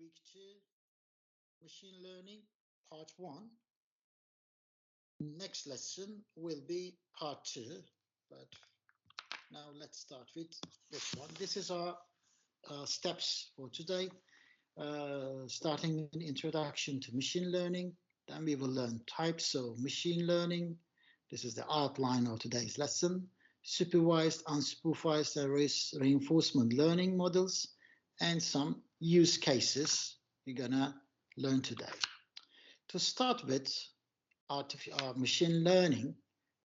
Week 2, Machine Learning, Part 1. Next lesson will be Part 2, but now let's start with this one. This is our steps for today, starting with an introduction to machine learning. Then we will learn types of machine learning. This is the outline of today's lesson. Supervised, unsupervised, and reinforcement learning models, and some use cases we're gonna learn today. To start with, machine learning,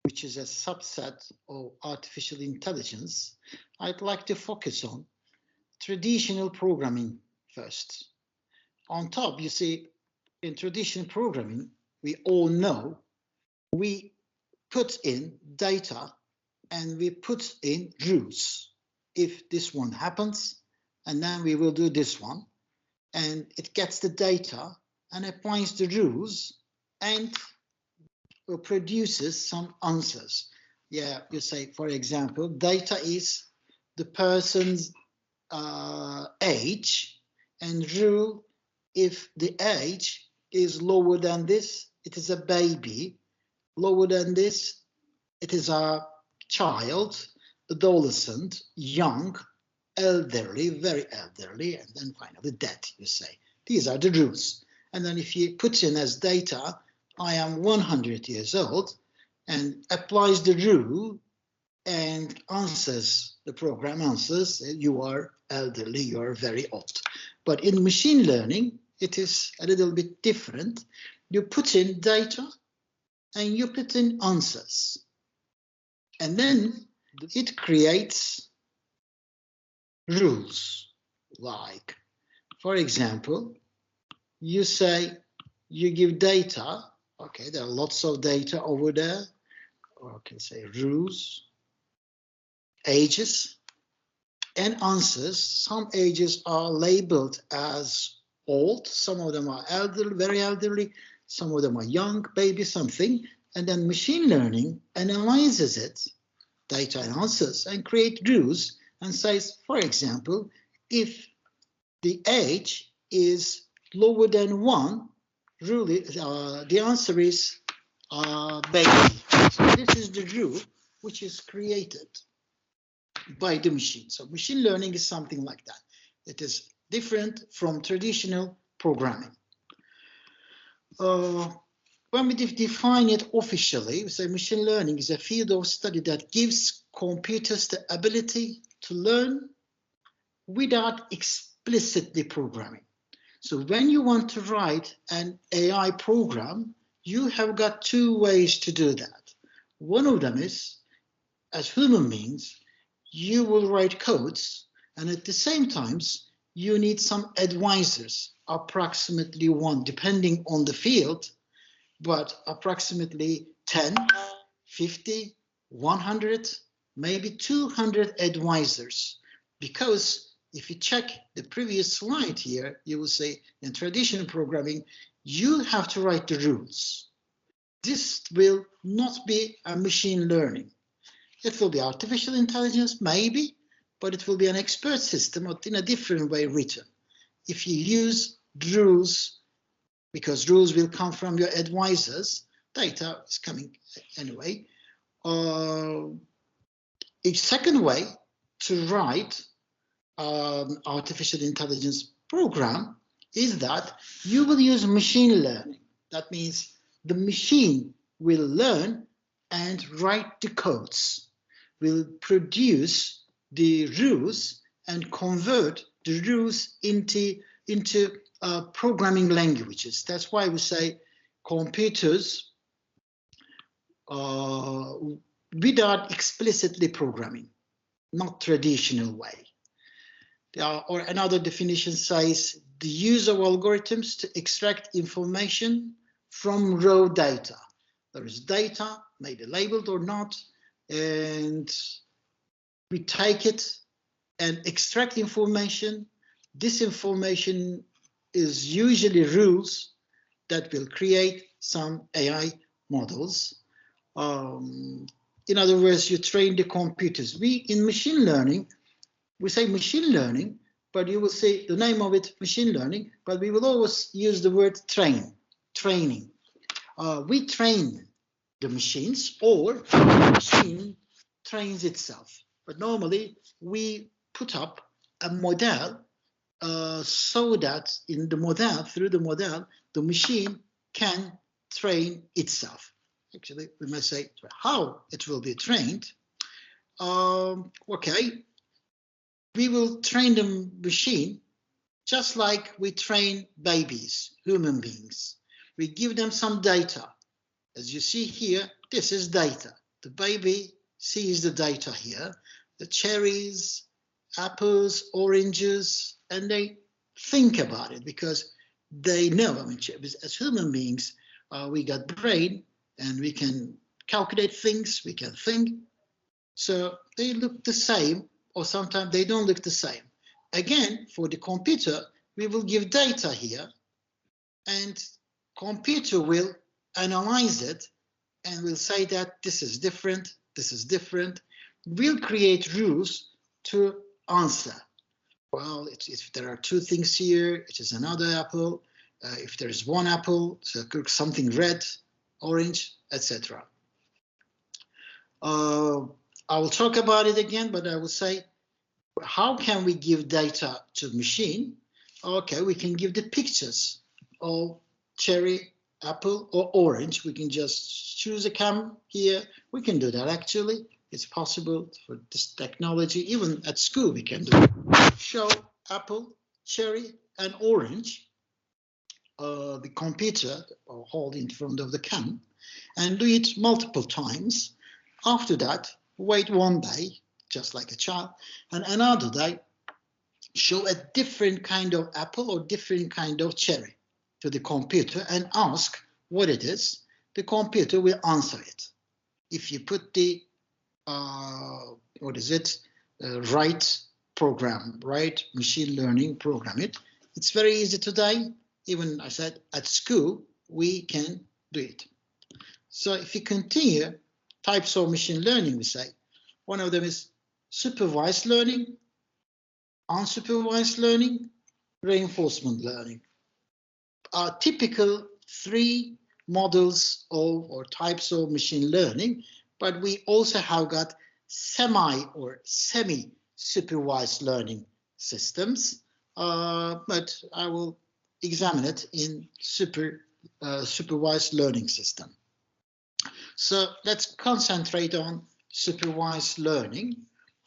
which is a subset of artificial intelligence, I'd like to focus on traditional programming first. On top, you see, in traditional programming, we all know we put in data and we put in rules. If this one happens, and then we will do this one, and it gets the data and applies the rules and produces some answers. Yeah, you say, for example, data is the person's age, and rule, if the age is lower than this, it is a baby. Lower than this, it is a child, adolescent, young, elderly, very elderly, and then finally dead, you say. These are the rules. And then if you put in as data, I am 100 years old, and applies the rule and answers, the program answers, you are elderly, you are very old. But in machine learning, it is a little bit different. You put in data and you put in answers. And then it creates rules. Like, for example, you say, you give data, okay, there are lots of data over there, or I can say rules, ages, and answers. Some ages are labeled as old, some of them are elderly, very elderly, some of them are young, baby, something, and then machine learning analyzes it, data and answers, and create rules and says, for example, if the age is lower than 1, really, the answer is baby. So this is the rule which is created by the machine. So machine learning is something like that. It is different from traditional programming. When we define it officially, we say machine learning is a field of study that gives computers the ability to learn without explicitly programming. So when you want to write an AI program, you have got two ways to do that. One of them is, as human beings, you will write codes, and at the same time, you need some advisors, approximately 1, depending on the field, but approximately 10, 50, 100, maybe 200 advisors. Because if you check the previous slide here, you will say in traditional programming, you have to write the rules. This will not be a machine learning. It will be artificial intelligence, maybe, but it will be an expert system in a different way written. If you use rules, because rules will come from your advisors, data is coming anyway. A second way to write artificial intelligence program is that you will use machine learning. That means the machine will learn and write the codes, will produce the rules and convert the rules into programming languages. That's why we say computers without explicitly programming, not traditional way. Or another definition says the use of algorithms to extract information from raw data. There is data, maybe labeled or not, and we take it and extract information. This information is usually rules that will create some AI models. In other words, you train the computers. In machine learning, we say machine learning but you will see the name of it, machine learning, but we will always use the word training. We train the machines, or the machine trains itself. But normally we put up a model so that in the model, through the model, the machine can train itself. Actually, we may say how it will be trained. Okay, we will train the machine just like we train babies, human beings. We give them some data. As you see here, this is data. The baby sees the data here, the cherries, apples, oranges, and they think about it because they know, I mean, as human beings, we got brain and we can calculate things, we can think. So they look the same, or sometimes they don't look the same. Again, for the computer, we will give data here, and computer will analyze it and will say that this is different, this is different. We'll create rules to answer. Well, if there are two things here, it is another apple. If there is one apple, so something red, orange, etc. I will talk about it again, but I will say, how can we give data to the machine? Okay, we can give the pictures of cherry, apple, or orange. We can just choose a cam here. We can do that actually. It's possible for this technology. Even at school we can do it. Show apple, cherry, and orange. The computer or hold in front of the cam and do it multiple times. After that, wait one day, just like a child, and another day, show a different kind of apple or different kind of cherry to the computer and ask what it is. The computer will answer it. If you put the, right program, right machine learning program it's very easy today. Even I said at school, we can do it. So if you continue, types of machine learning, we say, one of them is supervised learning, unsupervised learning, reinforcement learning. Are typical three models of or types of machine learning, but we also have got semi or semi-supervised learning systems, but I will examine it in supervised learning system. So let's concentrate on supervised learning.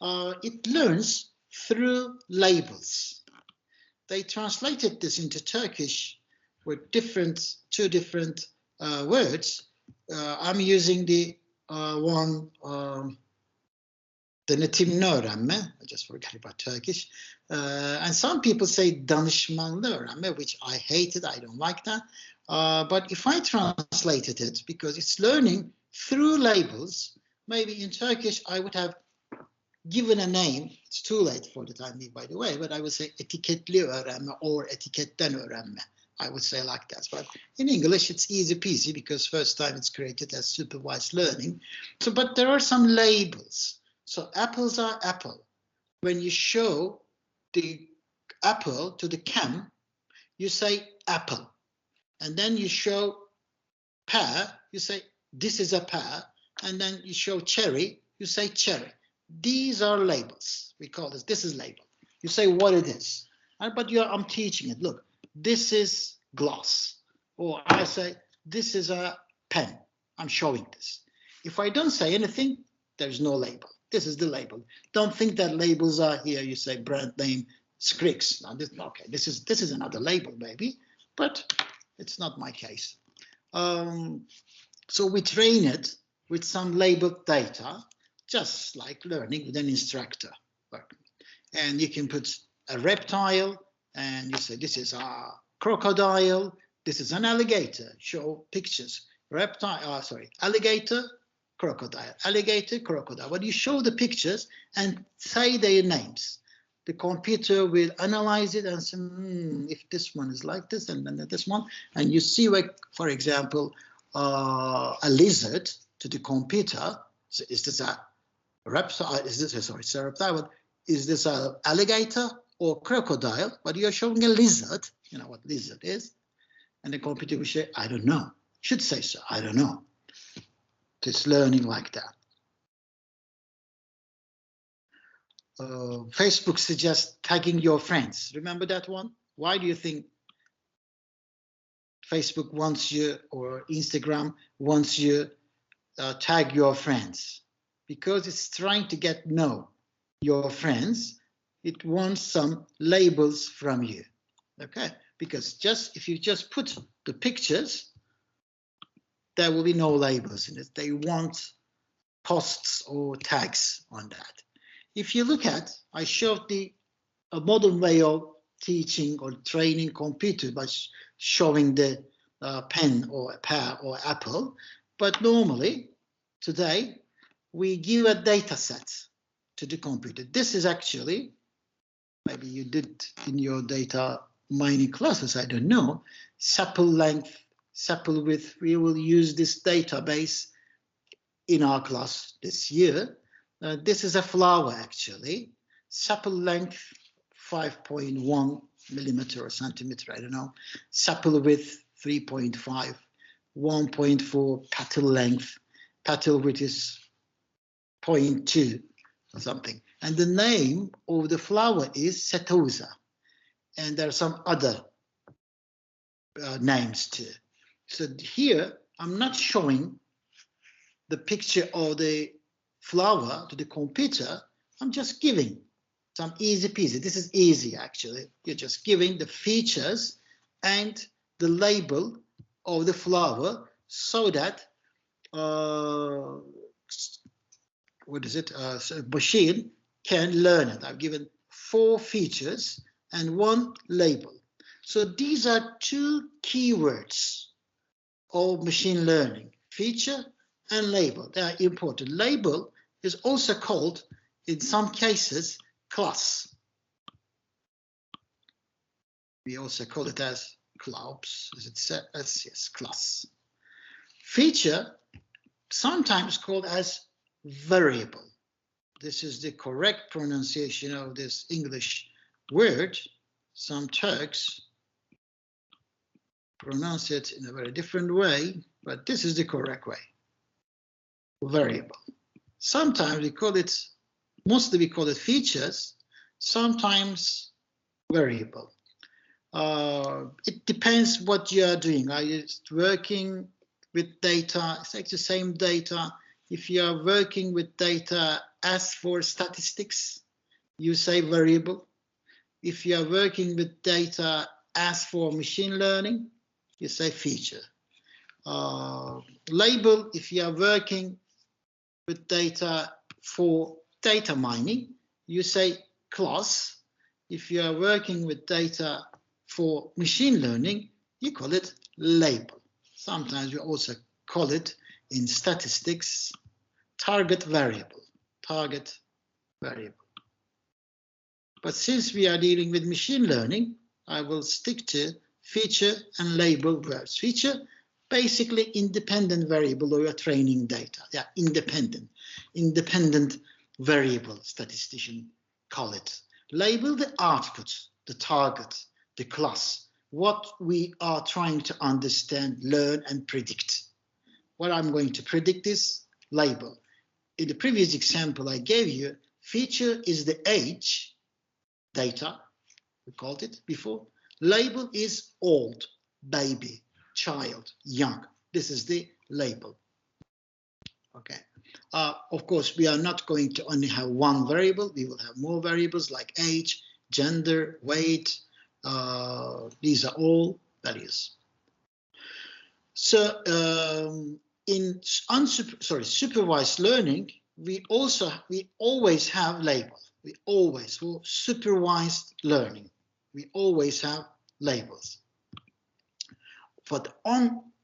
It learns through labels. They translated this into Turkish with two different words. I'm using the denetimli öğrenme. I just forgot about Turkish. And some people say danışmanlı öğrenme, which I hate it. I don't like that. But if I translated it, because it's learning through labels, maybe in Turkish I would have given a name. It's too late for the time being, by the way, but I would say etiketli öğrenme or etiketten öğrenme. I would say like that. But in English, it's easy peasy because first time it's created as supervised learning. So, but there are some labels. So apples are apple. When you show the apple to the cam, you say apple. And then you show pear, you say this is a pear. And then you show cherry, you say cherry. These are labels. We call this is label. You say what it is. But I'm teaching it. Look, this is glass. Or I say, this is a pen. I'm showing this. If I don't say anything, there's no label. This is the label. Don't think that labels are here. You say brand name, Scrix. Now, this is another label, maybe, but it's not my case. So we train it with some labeled data, just like learning with an instructor. And you can put a reptile, and you say this is a crocodile, this is an alligator. Show pictures. Alligator, crocodile, alligator, crocodile. When you show the pictures and say their names, the computer will analyze it and say, if this one is like this and then this one, and you see, like, for example, a lizard to the computer. So is this a reptile? Is this a reptile? Is this an alligator or crocodile, but you're showing a lizard, you know what lizard is, and the computer will say, I don't know. Should say so, I don't know. It's learning like that. Facebook suggests tagging your friends. Remember that one? Why do you think Facebook wants you, or Instagram wants you tag your friends? Because it's trying to get know your friends. It wants some labels from you, okay? Because just if you just put the pictures, there will be no labels in it. They want posts or tags on that. If you look at, I showed a modern way of teaching or training computer by showing the pen or a pear or apple, but normally today we give a data set to the computer. This is actually, maybe you did in your data mining classes, I don't know, sepal length, sepal width. We will use this database in our class this year. This is a flower actually, sepal length 5.1 millimeter or centimeter, I don't know, sepal width 3.5, 1.4 petal length, petal width is 0.2 or something. And the name of the flower is setosa. And there are some other names too. So here, I'm not showing the picture of the flower to the computer. I'm just giving some easy peasy. This is easy actually. You're just giving the features and the label of the flower so that machine can learn it. I've given 4 features and 1 label. So these are 2 keywords of machine learning, feature and label. They are important. Label is also called, in some cases, class. We also call it as class, as it says, yes, class. Feature, sometimes called as variable. This is the correct pronunciation of this English word. Some Turks pronounce it in a very different way, but this is the correct way. Variable. Sometimes we call it, mostly we call it features, sometimes variable. It depends what you are doing. Are you working with data? It's like the same data. If you are working with data as for statistics, you say variable. If you are working with data as for machine learning, you say feature. Label, if you are working with data for data mining, you say class. If you are working with data for machine learning, you call it label. Sometimes we also call it in statistics target variable, target variable. But since we are dealing with machine learning, I will stick to feature and label verbs. Feature, basically independent variable of your training data. Yeah, independent variable, statistician call it. Label, the output, the target, the class, what we are trying to understand, learn, and predict. What I'm going to predict is label. In the previous example I gave you, feature is the age, data, we called it before. Label is old, baby, child, young. This is the label. Okay. Of course, we are not going to only have one variable. We will have more variables like age, gender, weight. These are all values. So in supervised learning, we always have labels. We always, for supervised learning, we always have labels. But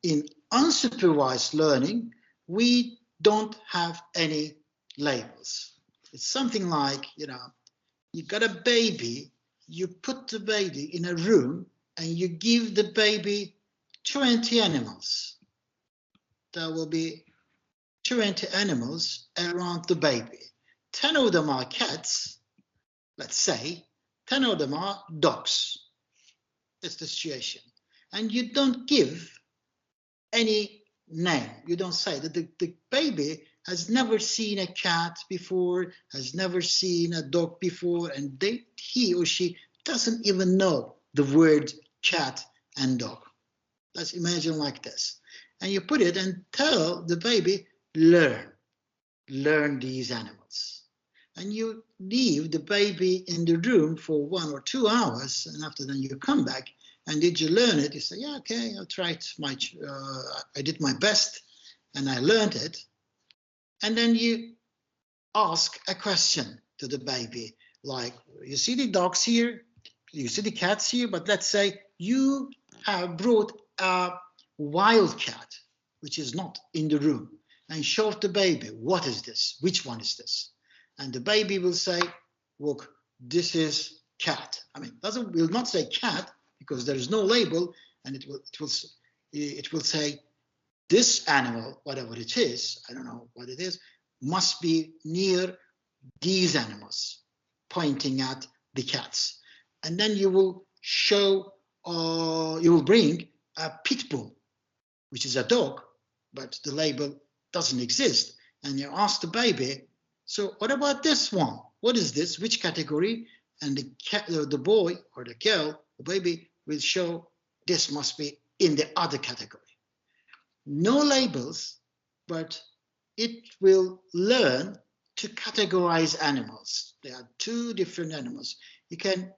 in unsupervised learning, we don't have any labels. It's something like, you got a baby, you put the baby in a room and you give the baby 20 animals. There will be 20 animals around the baby. 10 of them are cats, let's say. 10 of them are dogs. That's the situation. And you don't give any name. You don't say that the baby has never seen a cat before, has never seen a dog before, and he or she doesn't even know the word cat and dog. Let's imagine like this. And you put it and tell the baby, learn these animals. And you leave the baby in the room for 1 or 2 hours, and after then you come back, and did you learn it? You say, yeah, okay, I tried I did my best, and I learned it. And then you ask a question to the baby, like, you see the dogs here, you see the cats here, but let's say you have brought a wild cat, which is not in the room, and show the baby, what is this? Which one is this? And the baby will say, look, this is cat. I mean, will not say cat because there is no label, and it will say this animal, whatever it is, I don't know what it is, must be near these animals, pointing at the cats. And then you will show, you will bring a pit bull, which is a dog, but the label doesn't exist. And you ask the baby, so what about this one? What is this? Which category? And the boy or the girl, the baby, will show this must be in the other category. No labels, but it will learn to categorize animals. There are 2 different animals. You can